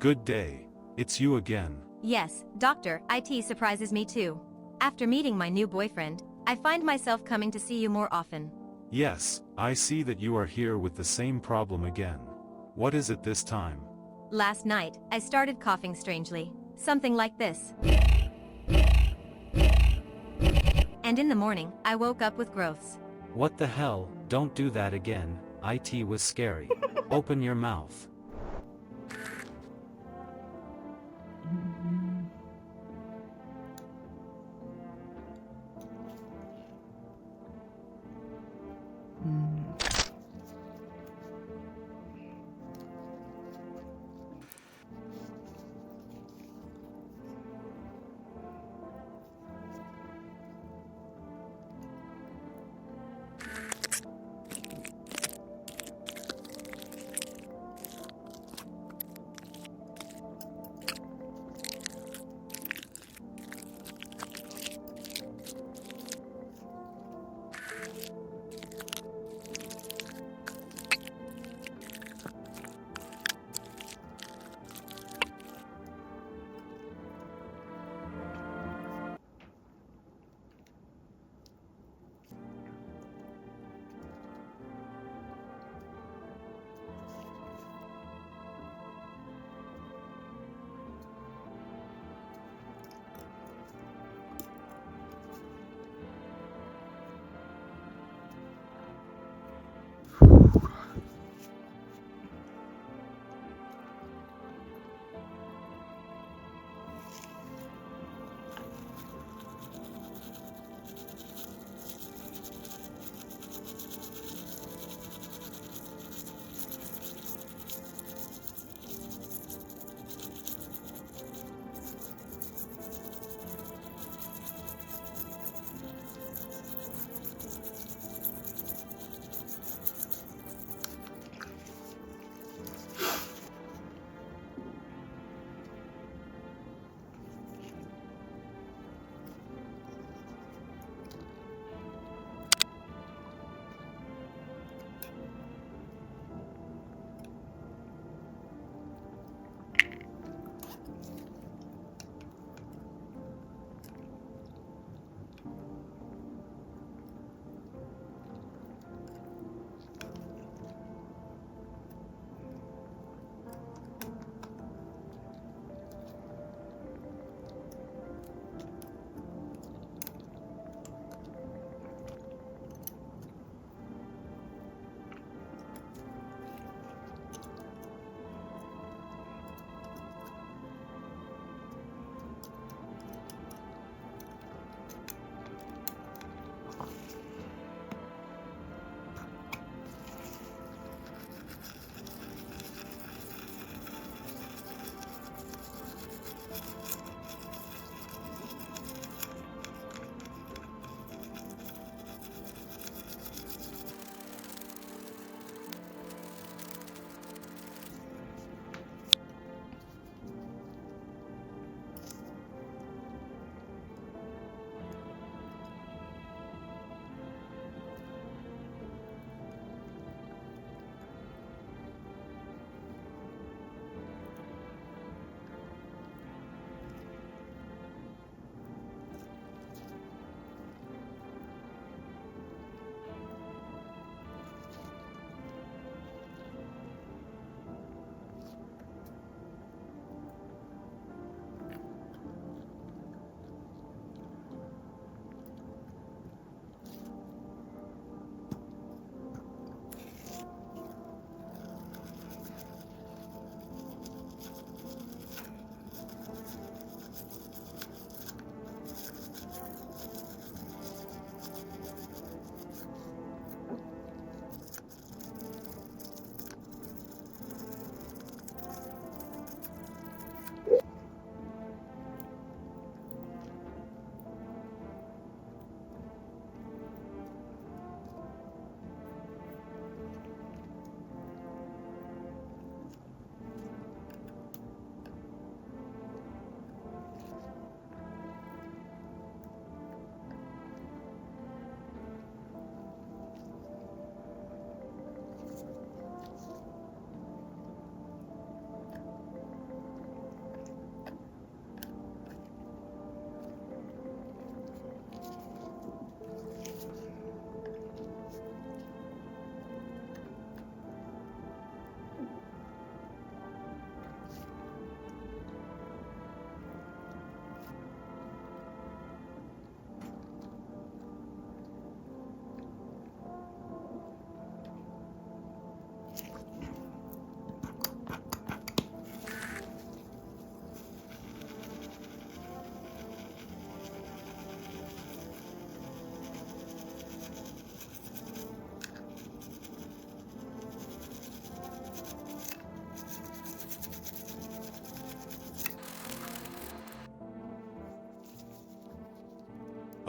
Good day. It's you again. Yes, Doctor, IT surprises me too. After meeting my new boyfriend, I find myself coming to see you more often. Yes, I see that you are here with the same problem again. What is it this time? Last night, I started coughing strangely. Something like this. And in the morning, I woke up with growths. What the hell? Don't do that again. IT was scary. Open your mouth.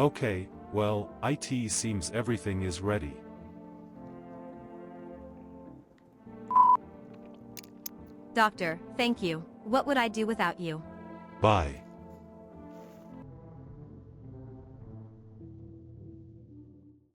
Okay, well, IT seems everything is ready. Doctor, thank you. What would I do without you? Bye.